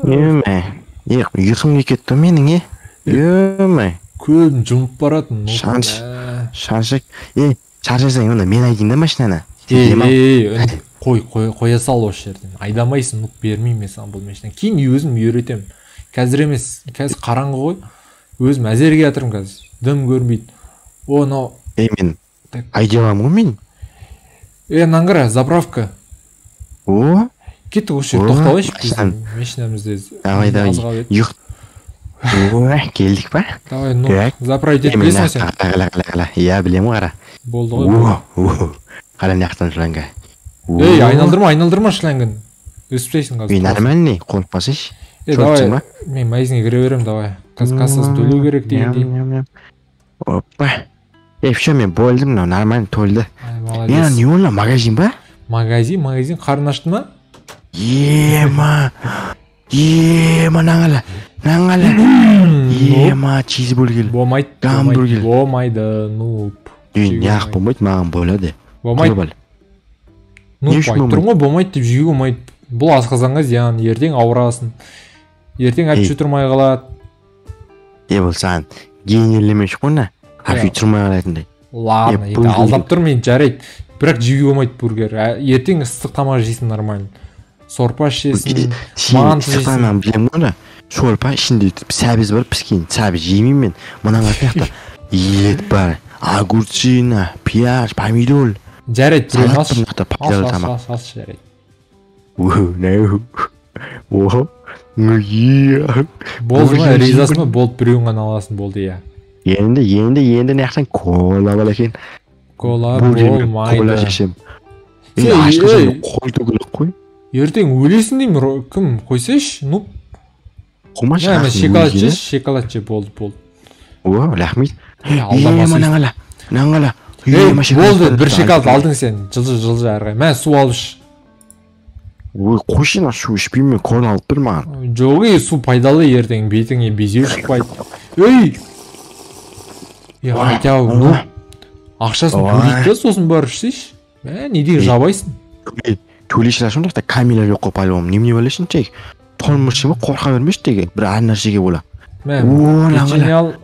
Еме. Ұйқым кетті менің, Еме. Көзім жұмып баратын. Шаншық. Шаршасаң, онда мен айдайын да машинаны. Қоя сал осы жерден. Айдамайсың, нұқ бермеймін мен саған бұл машинаны. Кейін өзім үйретем. Қазір емес, қазір қараңғы ғой. Өзім әзерге жатырмын қазір. Дым көрмейді. Мынау. Мен айдаламын ғой мен. Наңғыра, заправка. Кеттік осы жерде тоқталайшы. Машинамызды. Давай. Келдік па? Давай, заправить етіп білесің сен? Иә, білем қара. Болды ғой. Қара нақтан шланга. Айналдырма шлангын. Өспейсің қазір. Нормальный, қорықпасыш. Давай, мен майзинге кіре берем, давай. Кассасын төлеу керек дегендей. Опа. Все, мен болдым, нормально толды. Не олла, магазин ба? Магазин, қарын ашты ма? Ема, наңала. Ема, чизбургер. Болмайды, нуп. Неғып болмайды, маған болады. Болмайды. Нуп айттыр ғой, болмайды деп жүйе болмайды. Бұл асқазанға зиян, ертең ауырасың. Ертең әпші тұрмай қалады. Бұл саған генерлемеш қойна, әпші тұрмай қалатындай. Ладно, алдап тұр мен жарайды. Бірақ жүйе болмайды бургер. Ертең ыстық тамақ жейсің нормально. Сорпа ішесің, манты жейсің. Мен білем ғой, сорпа ішінде сәбіз бар піскен, сәбіз жеймеймін мен. Мұнан артықта ет бар, огурчина, пияж, помидор. Жарайды, біреуін алшы. Алшы, жарайды. Болды ма, ризасы ма, болды біреуін ғана аласың, болды, иә. Енді нәқтен кола бол екен. Кола болмайды. Кола шешем. Ашқызаны қой төгілік қой. Ертең өлесің деймін, кім қойсайш, нұп. Қомаш шоколад же, болды. Рахмет. Наңғала. Болды, бір шоколад алдың сен, жылжы әрғай. Мән су алыш. Қойшына су ішпеймін, кола алып бір маған. Жоғы, су пайдалы ертең, бетіңе безеу шықпайды. Айтау, нұп. Ақшасын төлейді, сосын бар ішсейш. Недегі жабайсың? Төлейші рашымдақта камила жоқ қой пайлауым. Немне болешін чек? Толмыршымы қорқа бермеш деге, бір ар нәрсеге бола. Печеньял.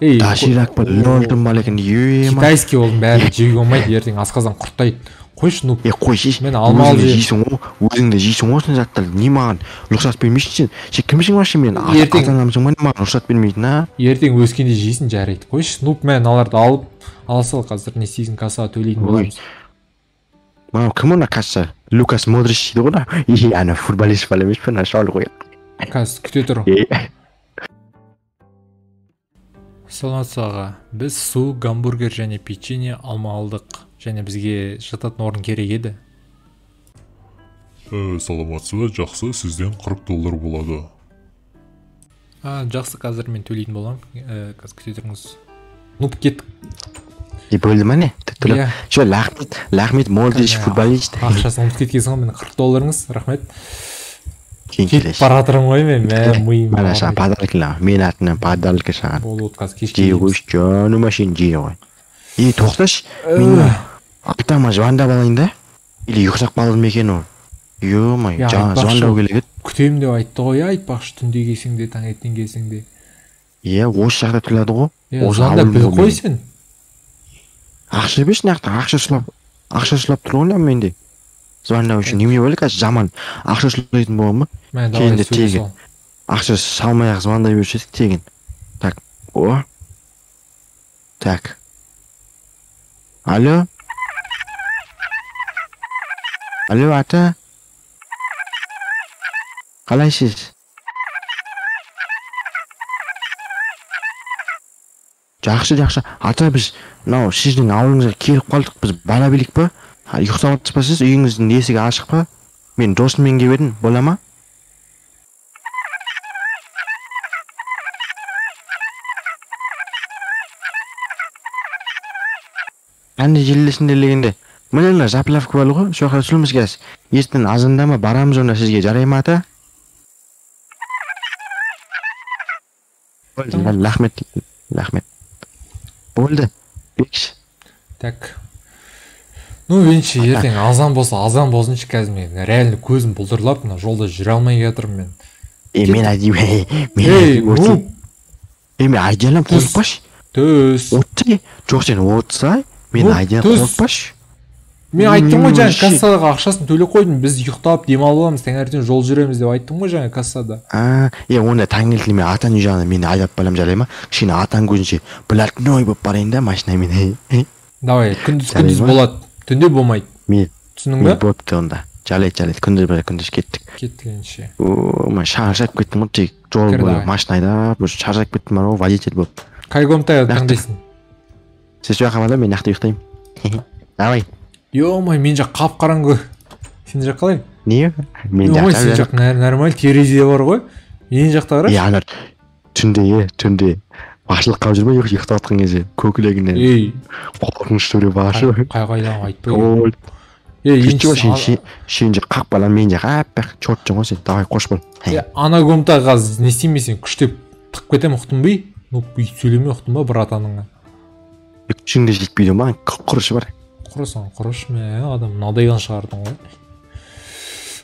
Даширак ба, лолдым балекен, китайский олың бәрі жеуге болмайды, ертең асқазан құрттайды. Қойшы, нұп. Қойшеш, мен алмал өзіңді жейсің осыны жаттар, не маған рұқсат бермейшін сен кімшің башы мен ата-анамсың ба, не маған рұқсат бермейтін, ертең өскенде жейсің жарайды. Қойшы, нұп, мен аларды алып, аласал қазір не істейсің, кассаға төлейтін боламыз. Кім оны касса? Лукас Модрич дейді ғой, ана футболист бала емес пе, шал ғой. Қазір күте тұр. Саламатсыз аға, біз су, гамбургер және печенье алма алдық, және бізге жататын орын керек еді. Саламатсыз, жақсы, сізден $40 болады. Жақсы, қазір мен төлейтін болам. Қазір күте тұрыңыз. Нұп, кеттік. Бөлді ма не? Шо, Лахмет Модрич футболист. Ақшасын ұмыт кеткенсің ғой, мен $40, рахмет. Кетіп баратырым ғой мен, миым. Мана саған падалкіла, мен атынан падалкі саған. Болды, қазір кешке жей қойш, жаныма шен жей қой. Тоқташ, мен атама звандап алайын да? Или ұқсақ балым екен ол? Йо-май, звандау келегет. Күтем деп айтты ғой, айтпақшы түнде келсең де, таңертең келсең де. Осы жақта түлады ғой. Звандап біл қой сен. Ақша беш нақты, ақша сылап тұр ғой менде. Звандау үшін неме болы қазір жаман ақша сылайтын болған ба? Кейінде тегін. Ақша салмай ақ звандай бершесік тегін. Так, Так. Алло? Алло, ата? Қалайсыз? Жақсы. Ата, біз сіздің ауылыңызға келіп қалдық, біз бала білік па? Ұйықтап отырсыз, үйіңіздің есігі ашық па? Мен досыммен келіп едім, бола ма? Әнді желілесінде легенде. Мөлелі заплавка балы ғой, соққа түсіліміз кәс. Естін азындама барамыз онда сізге жарай ма ата? Лахмет. Болды. Бекш. Так. Ну меніңше ертең азан болсыншы қазір мен реально көзім бұлдырлап мына жолда жүре алмай жатырмын мен. Мен айдаймын. Мен айдалам қорықпашы. Төс. Отты. Жоқ сен отса, мен айдалам қорықпашы. Мен айттым ғой жаңа кассадағы ақшасын төлеп қойдым. Біз ұйықтап демалып аламыз, таңертең жол жүреміз деп айттым ғой жаңа кассада. Онда таңертең мен атан үй жағына мені айдап балам жарай ма? Кішкене атан көзінше блатной болып барайын да машинамен. Давай, күндіз болады. Түнде болмайды. Түсінің бе? Болыпты онда. Жарайды. Күндіз кеттік. Кеттігенше. Мен шаршап кеттім ғой, тек жол болып машина айдап, шаршап кеттім ғой, водитель болып. Қай комнатаға таңдайсың? Сіз жаққа бала, мен жақта ұйықтаймын. Давай. Ё-май, мен жақ қап-қараңғы. Сен жақ қалай? Не? Мен жақта. Сен жақ нормаль, терезе бар ғой. Мен жақта қараш? Анар түнде башылық қап жүрмей ұйықтап жатқан кезде көкірегінен қорқынышты біреу башы. Қайдан айтпай. Сен жақ қақ балам, мен жақ әппақ чорт жоң сен. Давай қош бол. Ана комнатаға қазір не істеймесен күштеп тықып кетем, ұқтың бей? Сөйлемей ұқтың ба бір атаныңа? Күшіңде жетпейді ма? Құрышы бар. Құрыш мә, адам мынадайдан шығардың ғой.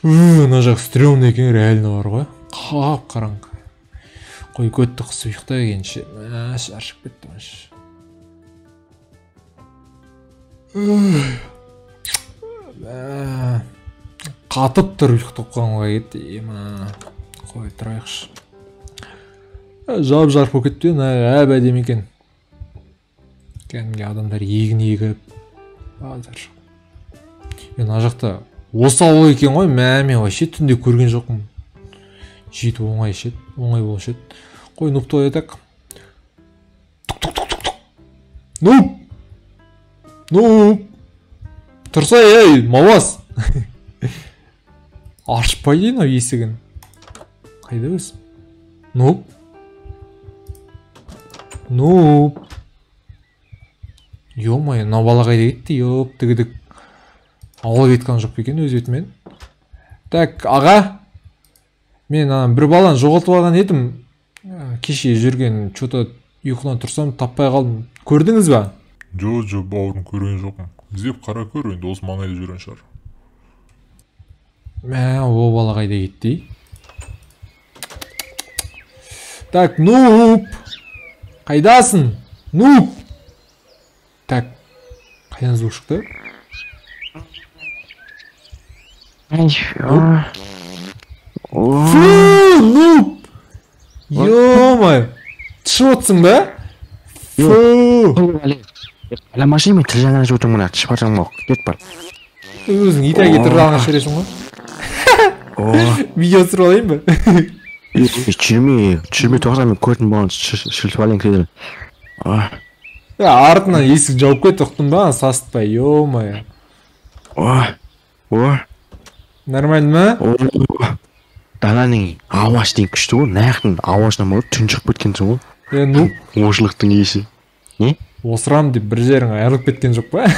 Мына жақ стрёмный екен, реально бар ғой. Қап-қараңғы. Қой көтті қысып ұйықта екенше. Шаршып кеттім аш. Қатып тұр ұйықтап қалғанға кетті. Қой тұрайықшы. Жап-жарып болып кетті, әбәдем екен. Кәдімгі адамдар егін-егіп. Ана жақта осы ауыл екен ғой, мен вообще түнде көрген жоқпын. Жетіп оңай болушы еді. Қой нупты оятақ. Нуп! Тұрса, мауаз! Ашпай дейін ау есігін. Қайда өз? Нуп! Ё-май, мына бала қайда кетті, тігідік. Аула кеткен жоқ екен өз бетімен. Так, аға. Мен бір баланы жоғалтып алған едім. Кеше жүрген, что-то ұйқыдан тұрсам, таппай қалдым. Көрдіңіз ба? Жоқ, бауырым, көрген жоқпын. Іздеп қара көр, енді осы маңайда жүрген шығар. О бала қайда кетті? Так, нуп! Қайдасың? Нуп! Так, қайдан звук шықты? Нуп! Ё-май! Тышып отсың ба? Ала машина мен тіл жаңа жөтің мұна, тышып атсың ба? Кет бар. Өзің итәге тұрды аңа шересің ғой? Видео түсіріп алайын ба? Түсірмей тоқсан мен көрдім болған шылтып алайын кредер. Артынан есік жауып кетті, ұқтың ба? Састықпай, ё-май. Нормально ма? Дананың ауаш дейін күшті ғой, наяқтың ауашынан болып түн шығып кеткенсің ғой. Ошылықтың есі. Не? Осырам деп бір жерің айырылып кеткен жоқ па?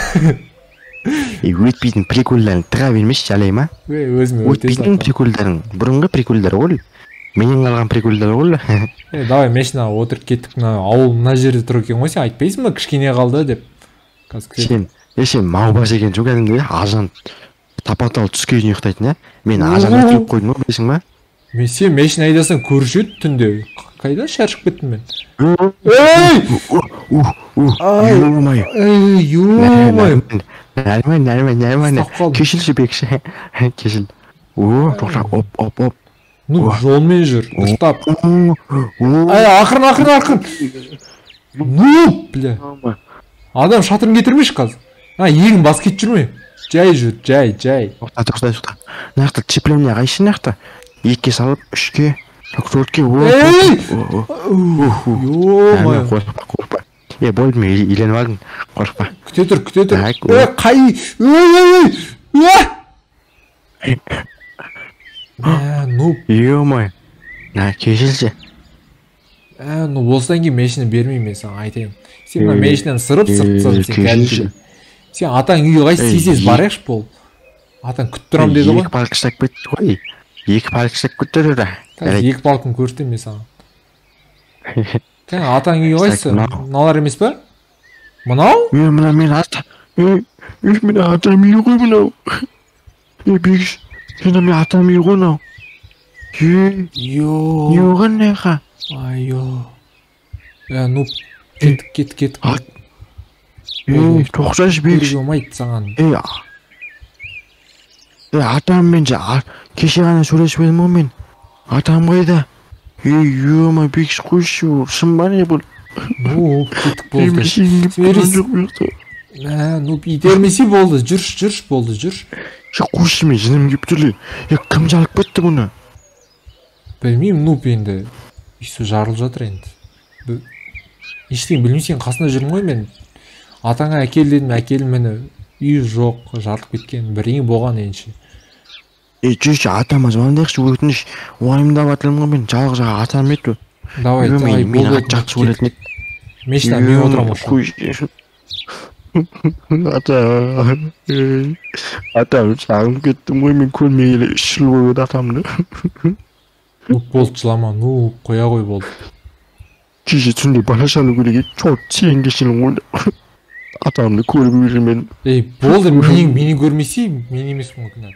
Өтпейтін приколдарын тыға бермеш, жалай ма? Өтпейтін приколдарын, бұрынғы приколдар ғой. Менен қалған приколдар ғой. Давай, машинаға отырып кеттік, ауыл мына жерде тұр екен ғой, сен айтпайсың ба кішкене қалды деп? Сен маубас екен жоқ әдімді, ажан тапатал түске дейін ұйықтайтын, мен ажанға келіп қойдым ғой, білесің ба? Сен машина айдасаң көруші еді түнде. Қайда шаршып кеттім мен? Ё-май! Нәрмән. Кешілші бекші. Кешіл. Оп. Ну, жолмен жүр, дұрыстап. Ақырын. Ну, бля. Адам шатырын кетірмеш қазір. Егін бас кетіп жүрме. Жай жүр, жай. Тоқта. Нақта чеплемне қайшы нақта. 2-ке салып, 3-ке, 4-ке. Ё-май. Қорқпа. Болды мен иленіп алдым. Қорқпа. Күте тұр. Ну. Ё-май. Кешілші. Осыдан кейін машина бермеймін мен саған айтайын. Сен мына машинаны сырып сен кәдімгі. Сен атаң үйге қайсы тезез барайықшы бол. Атаң күтіп тұрам деді ғой. 2 палқыштап кетті ғой. 2 палқыштап күтті деді. 2 палқын көрсетем мен саған. Атаң үйге қайсы? Мыналар емес па? Мынау? Мына мен атты. Мен атам үй ғой мынау. Бегіш, сені мен атам үй ғой мынау. Не оған неға? Ну, кеттік. Тоқсаш бегіш. Болмайды саған. Атаммен кеше ғана сөйлесіп едім ғой мен. Атам қайда? Ема бегіш қойшы, шын ба не бұл? Ну, кеттік болды. Ну, итермесе болды, жүрш болды, жүрш. Қойшы мен жыным кеп тұр. Кім жалып кетті бұны? Білмеймін, ну, енді үйсі жарылып жатыр енді. Ештен білмейсің, қасында жүрмін ғой мен. Атаңа әкел дедім, әкелім мені. Үй жоқ, жарылып кеткен, біреңі болған енші. Жүрші, атама звондайықшы, өтініш. Уайымдап атылым ғой мен, жалғы атам еді. Давай, мен жақсы өлетін еді. Мешіна, мен отырам осы. Атам шағым кеттім ғой, мен көрмегелі 3 жыл бойы атамды. Болды жылама, қоя қой болды. Кеше түнде балашаны көреге çok теңгешінің ойда. Атамды көріп жүрмедім. Болды, мені көрмесе, мен емес мүмкін.